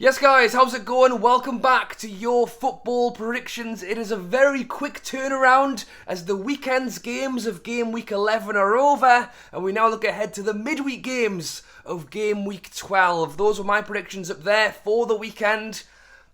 Yes guys, how's it going? Welcome back to your football predictions. It is a very quick turnaround as the weekend's games of Game Week 11 are over and we now look ahead to the midweek games of Game Week 12. Those were my predictions up there for the weekend.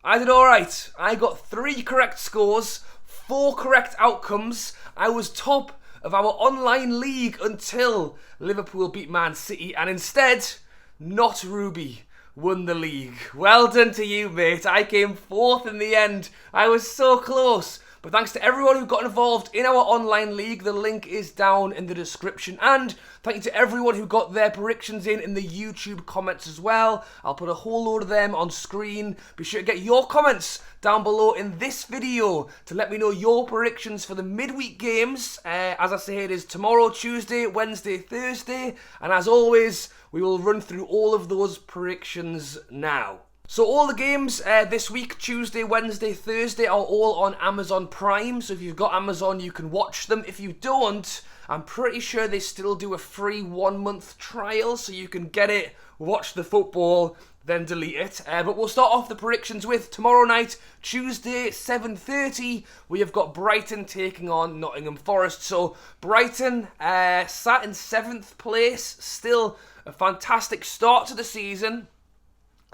I did alright. I got 3 correct scores, 4 correct outcomes. I was top of our online league until Liverpool beat Man City, and instead, not Ruby won the league. Well done to you, mate. I came 4th in the end. I was so close. But thanks to everyone who got involved in our online league. The link is down in the description. And thank you to everyone who got their predictions in the YouTube comments as well. I'll put a whole load of them on screen. Be sure to get your comments down below in this video to let me know your predictions for the midweek games. As I say, it is tomorrow, Tuesday, Wednesday, Thursday. And as always, we will run through all of those predictions now. So all the games this week, Tuesday, Wednesday, Thursday, are all on Amazon Prime. So if you've got Amazon, you can watch them. If you don't, I'm pretty sure they still do a free 1-month trial. So you can get it, watch the football, then delete it. But we'll start off the predictions with tomorrow night, Tuesday, 7:30. We have got Brighton taking on Nottingham Forest. So Brighton sat in 7th place. Still a fantastic start to the season.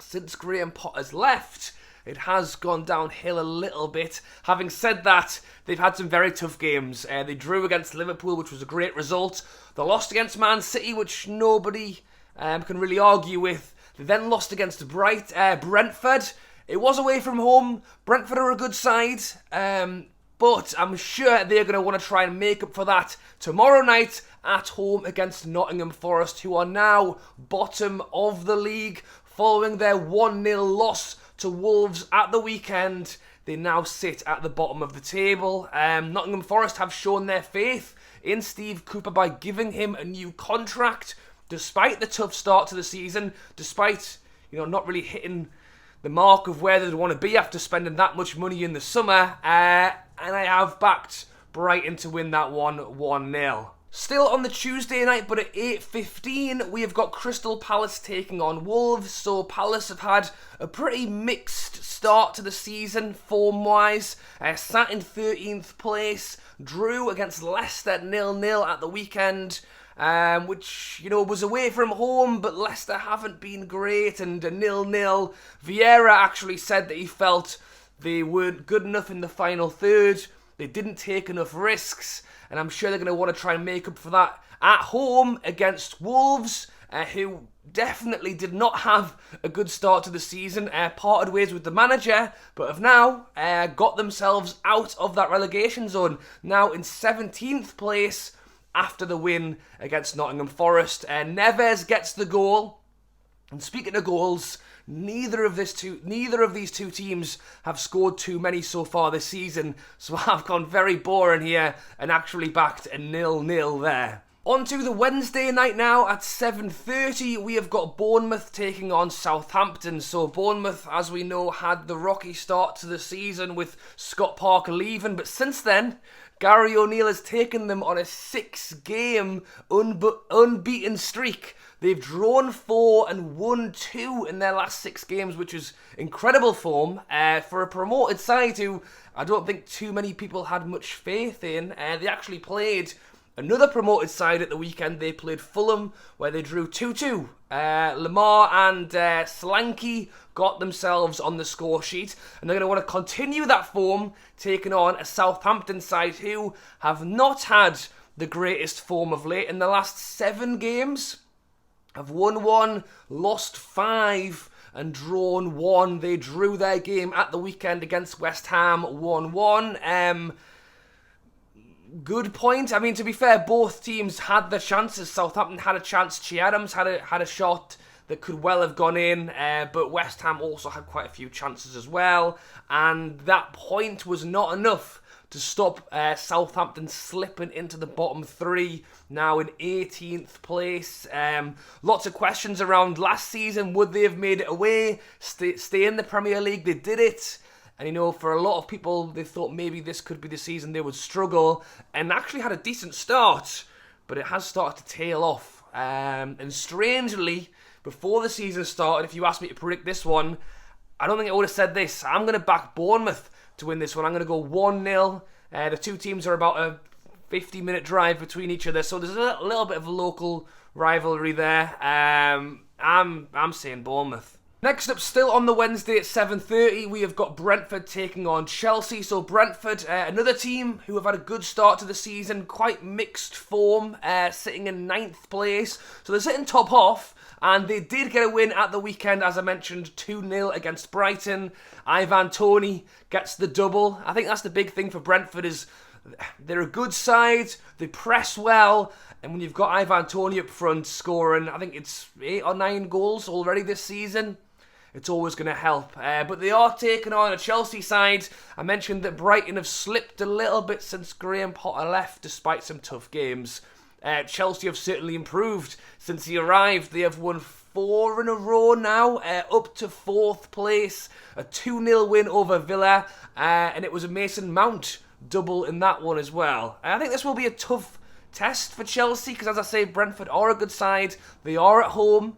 Since Graham Potter's left, it has gone downhill a little bit. Having said that, they've had some very tough games. They drew against Liverpool, which was a great result. They lost against Man City, which nobody can really argue with. They then lost against Brentford. It was away from home. Brentford are a good side, but I'm sure they're going to want to try and make up for that tomorrow night at home against Nottingham Forest, who are now bottom of the league. Following their 1-0 loss to Wolves at the weekend, they now sit at the bottom of the table. Nottingham Forest have shown their faith in Steve Cooper by giving him a new contract, despite the tough start to the season, despite not really hitting the mark of where they'd want to be after spending that much money in the summer. And I have backed Brighton to win that one 1-0. Still on the Tuesday night, but at 8:15, we have got Crystal Palace taking on Wolves. So Palace have had a pretty mixed start to the season, form-wise. Sat in 13th place, drew against Leicester 0-0 at the weekend, which, was away from home, but Leicester haven't been great, and a 0-0. Vieira actually said that he felt they weren't good enough in the final third. They didn't take enough risks, and I'm sure they're going to want to try and make up for that at home against Wolves, who definitely did not have a good start to the season, parted ways with the manager, but have now got themselves out of that relegation zone, now in 17th place after the win against Nottingham Forest. Neves gets the goal, and speaking of goals, neither of these two teams have scored too many so far this season, so I've gone very boring here and actually backed a 0-0 there. On to the Wednesday night now at 7:30, we have got Bournemouth taking on Southampton. So Bournemouth, as we know, had the rocky start to the season with Scott Parker leaving, but since then, Gary O'Neill has taken them on a 6-game unbeaten streak. They've drawn 4 and won 2 in their last 6 games, which is incredible form for a promoted side who I don't think too many people had much faith in. They actually played another promoted side at the weekend. They played Fulham, where they drew 2-2. Lamar and Solanke got themselves on the score sheet, and they're going to want to continue that form, taking on a Southampton side who have not had the greatest form of late. In the last 7 games, have won 1, lost 5, and drawn 1. They drew their game at the weekend against West Ham 1-1. Good point. I mean, to be fair, both teams had their chances. Southampton had a chance. Che Adams had a shot that could well have gone in, but West Ham also had quite a few chances as well, and that point was not enough to stop Southampton slipping into the bottom 3, now in 18th place. Lots of questions around last season. Would they have made it away, stay in the Premier League? They did it. And, for a lot of people, they thought maybe this could be the season they would struggle, and actually had a decent start, but it has started to tail off. And strangely, before the season started, if you asked me to predict this one, I don't think I would have said this. I'm going to back Bournemouth to win this one. I'm going to go 1-0. The two teams are about a 50-minute drive between each other, so there's a little bit of a local rivalry there. I'm saying Bournemouth. Next up, still on the Wednesday at 7:30, we have got Brentford taking on Chelsea. So Brentford, another team who have had a good start to the season, quite mixed form, sitting in 9th place. So they're sitting top half, and they did get a win at the weekend, as I mentioned, 2-0 against Brighton. Ivan Toney gets the double. I think that's the big thing for Brentford is they're a good side, they press well, and when you've got Ivan Toney up front scoring, I think it's 8 or 9 goals already this season, it's always going to help. But they are taking on a Chelsea side. I mentioned that Brighton have slipped a little bit since Graham Potter left, despite some tough games. Chelsea have certainly improved since he arrived. They have won 4 in a row now, up to 4th place. A 2-0 win over Villa, and it was a Mason Mount double in that one as well. I think this will be a tough test for Chelsea, because as I say, Brentford are a good side. They are at home,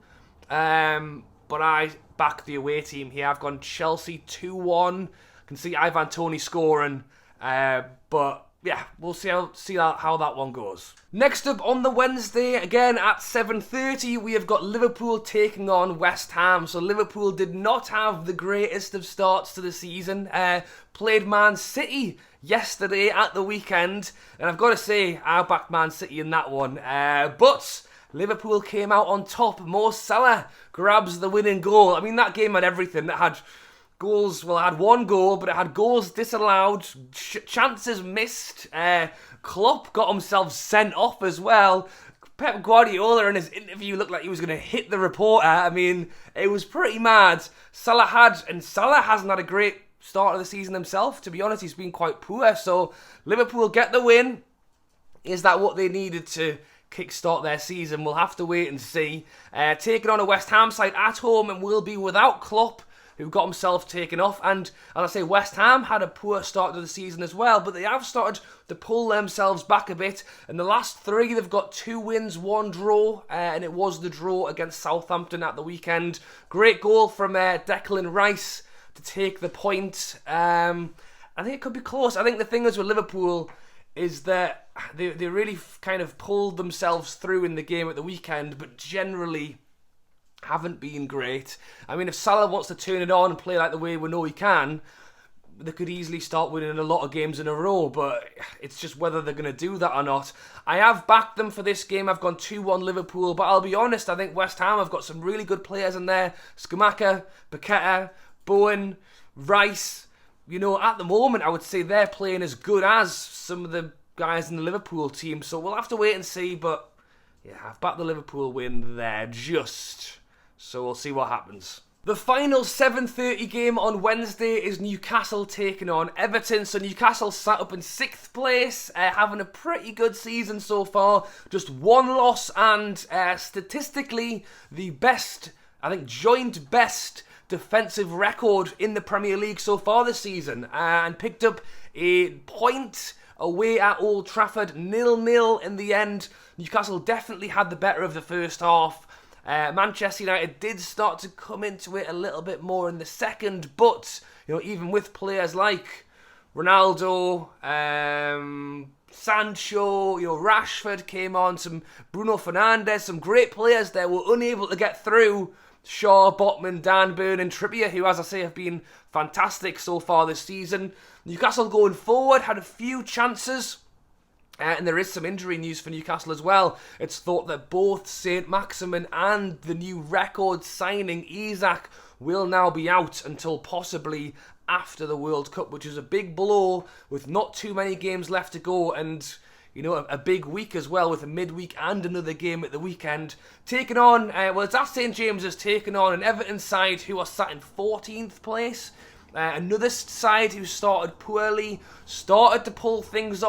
but I back the away team here. I've gone Chelsea 2-1. I can see Ivan Toney scoring, but yeah, we'll see how that one goes. Next up on the Wednesday, again at 7:30, we have got Liverpool taking on West Ham. So Liverpool did not have the greatest of starts to the season. Played Man City yesterday at the weekend, and I've got to say, I backed Man City in that one. But Liverpool came out on top. Mo Salah grabs the winning goal. I mean, that game had everything. It had goals, well, it had 1 goal, but it had goals disallowed, chances missed. Klopp got himself sent off as well. Pep Guardiola in his interview looked like he was going to hit the reporter. I mean, it was pretty mad. Salah hasn't had a great start of the season himself. To be honest, he's been quite poor. So Liverpool get the win. Is that what they needed to kickstart their season? We'll have to wait and see. Taking on a West Ham side at home, and will be without Klopp, who got himself taken off. And as I say, West Ham had a poor start to the season as well, but they have started to pull themselves back a bit. In the last 3, they've got 2 wins, 1 draw, and it was the draw against Southampton at the weekend. Great goal from Declan Rice to take the point. I think it could be close. I think the thing is with Liverpool is that they really kind of pulled themselves through in the game at the weekend, but generally haven't been great. I mean, if Salah wants to turn it on and play like the way we know he can, they could easily start winning a lot of games in a row, but it's just whether they're going to do that or not. I have backed them for this game. I've gone 2-1 Liverpool, but I'll be honest, I think West Ham have got some really good players in there. Skamaka, Paqueta, Bowen, Rice. You know, at the moment, I would say they're playing as good as some of the guys in the Liverpool team, so we'll have to wait and see, but yeah, I've backed the Liverpool win there just, so we'll see what happens. The final 7:30 game on Wednesday is Newcastle taking on Everton. So Newcastle sat up in 6th place, having a pretty good season so far. Just 1 loss and statistically the best, I think joint best defensive record in the Premier League so far this season. And picked up a point away at Old Trafford, 0-0 in the end. Newcastle definitely had the better of the first half. Manchester United did start to come into it a little bit more in the second, but you know, even with players like Ronaldo, Sancho, you know, Rashford came on, some Bruno Fernandes, some great players there were unable to get through Shaw, Botman, Dan Burn and Trippier, who, as I say, have been fantastic so far this season. Newcastle going forward had a few chances. And there is some injury news for Newcastle as well. It's thought that both St. Maximin and the new record signing Isak will now be out until possibly after the World Cup, which is a big blow with not too many games left to go, and you know, a big week as well with a midweek and another game at the weekend. Taking on, it's at St. James's, taking on an Everton side who are sat in 14th place. Another side who started poorly, started to pull things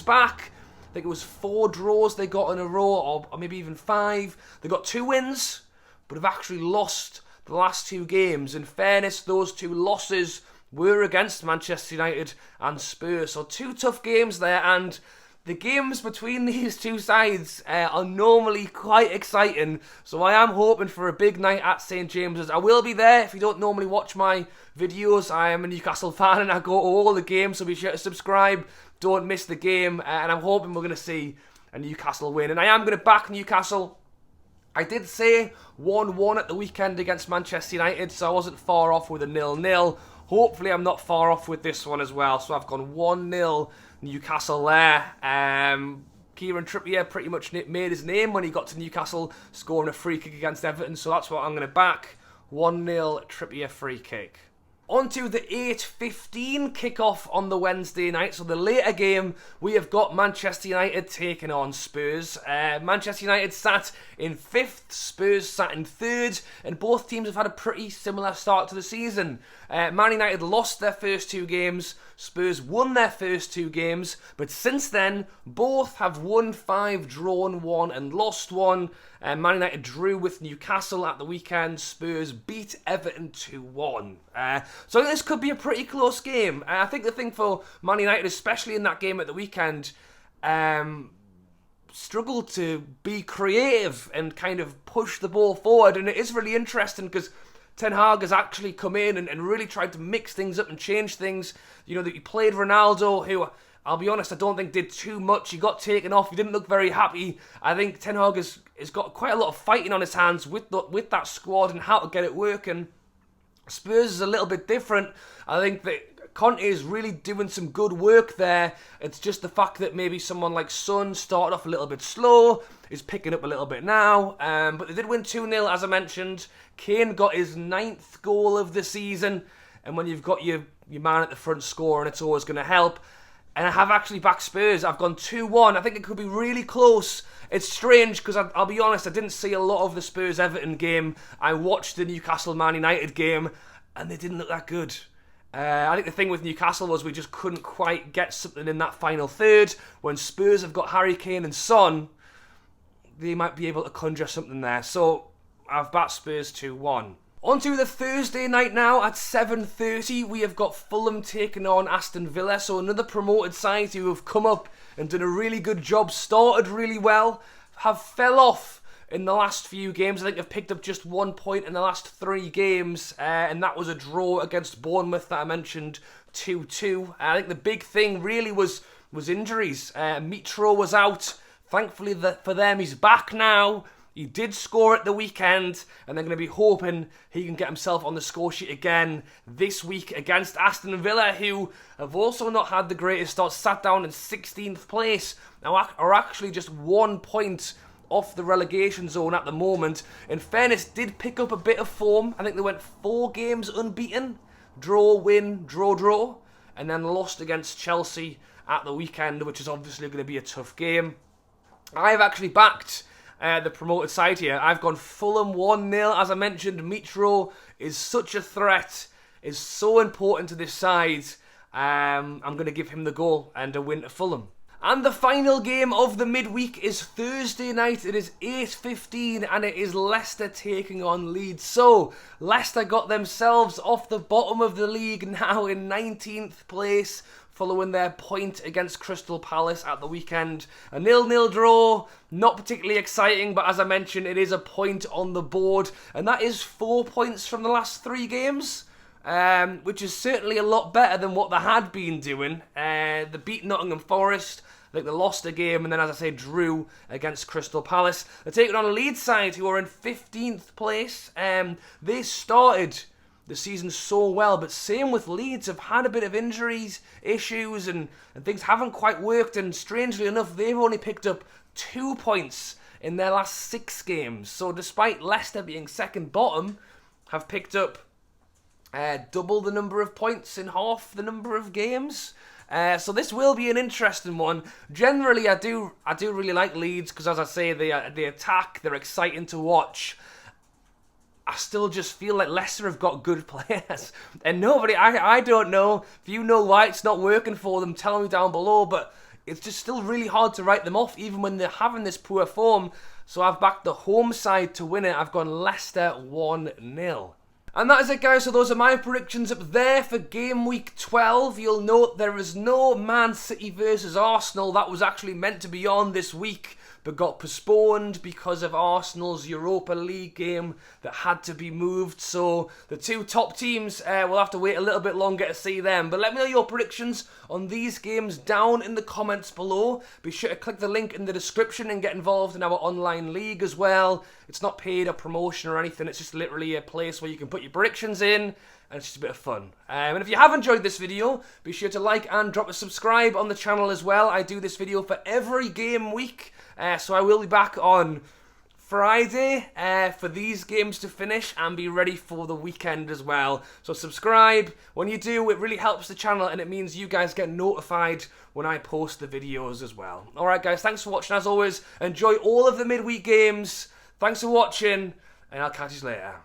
back. I think it was 4 draws they got in a row, or maybe even 5. They got 2 wins, but have actually lost the last 2 games. In fairness, those 2 losses were against Manchester United and Spurs. So 2 tough games there, and The games between these two sides are normally quite exciting, so I am hoping for a big night at St James's. I will be there. If you don't normally watch my videos, I am a Newcastle fan and I go to all the games, so be sure to subscribe. Don't miss the game, and I'm hoping we're going to see a Newcastle win. And I am going to back Newcastle. I did say 1-1 at the weekend against Manchester United, so I wasn't far off with a 0-0. Hopefully I'm not far off with this one as well. So I've gone 1-0 Newcastle there. Kieran Trippier pretty much made his name when he got to Newcastle, scoring a free kick against Everton. So that's what I'm going to back. 1-0 Trippier free kick. On to the 8:15 kickoff on the Wednesday night. So the later game, we have got Manchester United taking on Spurs. Manchester United sat in 5th, Spurs sat in 3rd, and both teams have had a pretty similar start to the season. Man United lost their first 2 games, Spurs won their first 2 games, but since then, both have won 5, drawn 1, and lost 1. Man United drew with Newcastle at the weekend. Spurs beat Everton 2-1. So I think this could be a pretty close game. I think the thing for Man United, especially in that game at the weekend, struggled to be creative and kind of push the ball forward. And it is really interesting because Ten Hag has actually come in and really tried to mix things up and change things. You know, that he played Ronaldo, who, I'll be honest, I don't think did too much. He got taken off. He didn't look very happy. I think Ten Hag has got quite a lot of fighting on his hands with that squad and how to get it working. Spurs is a little bit different. I think that Conte is really doing some good work there. It's just the fact that maybe someone like Son started off a little bit slow, is picking up a little bit now. But they did win 2-0, as I mentioned. Kane got his 9th goal of the season. And when you've got your man at the front scoring, it's always going to help. And I have actually backed Spurs. I've gone 2-1. I think it could be really close. It's strange because I'll be honest, I didn't see a lot of the Spurs-Everton game. I watched the Newcastle-Man United game and they didn't look that good. I think the thing with Newcastle was we just couldn't quite get something in that final third. When Spurs have got Harry Kane and Son, they might be able to conjure something there. So I've backed Spurs 2-1. On to the Thursday night now at 7:30. We have got Fulham taking on Aston Villa. So another promoted side who have come up and done a really good job, started really well, have fell off in the last few games. I think they've picked up just 1 point in the last 3 games. And that was a draw against Bournemouth that I mentioned, 2-2. I think the big thing really was injuries. Mitro was out. Thankfully for them, he's back now. He did score at the weekend, and they're going to be hoping he can get himself on the score sheet again this week against Aston Villa, who have also not had the greatest start, sat down in 16th place, now are actually just 1 point off the relegation zone at the moment. In fairness, did pick up a bit of form. I think they went 4 games unbeaten, draw, win, draw, and then lost against Chelsea at the weekend, which is obviously going to be a tough game. I've actually backed the promoted side here. I've gone Fulham 1-0. As I mentioned, Mitro is such a threat, is so important to this side. I'm going to give him the goal and a win to Fulham. And the final game of the midweek is Thursday night. It is 8:15 and it is Leicester taking on Leeds. So, Leicester got themselves off the bottom of the league, now in 19th place, following their point against Crystal Palace at the weekend. A 0-0 draw, not particularly exciting, but as I mentioned, it is a point on the board, and that is 4 points from the last 3 games, which is certainly a lot better than what they had been doing. They beat Nottingham Forest, I think they lost a game, and then, as I say, drew against Crystal Palace. They're taking on a Leeds side who are in 15th place. They started the season so well, but same with Leeds, have had a bit of injuries, issues, and things haven't quite worked, and strangely enough, they've only picked up 2 points in their last 6 games. So despite Leicester being second bottom, have picked up double the number of points in half the number of games. So this will be an interesting one. Generally, I do really like Leeds, because as I say, they attack, they're exciting to watch. I still just feel like Leicester have got good players. And I don't know. If you know why it's not working for them, tell me down below. But it's just still really hard to write them off, even when they're having this poor form. So I've backed the home side to win it. I've gone Leicester 1-0. And that is it, guys. So those are my predictions up there for game week 12. You'll note there is no Man City versus Arsenal. That was actually meant to be on this week, but got postponed because of Arsenal's Europa League game that had to be moved. So the two top teams, we'll have to wait a little bit longer to see them. But let me know your predictions on these games down in the comments below. Be sure to click the link in the description and get involved in our online league as well. It's not paid or promotion or anything. It's just literally a place where you can put your predictions in, and it's just a bit of fun. And if you have enjoyed this video, be sure to like and drop a subscribe on the channel as well. I do this video for every game week, so I will be back on Friday for these games to finish and be ready for the weekend as well. So subscribe. When you do, it really helps the channel, and it means you guys get notified when I post the videos as well. Alright guys, thanks for watching as always. Enjoy all of the midweek games. Thanks for watching, and I'll catch you later.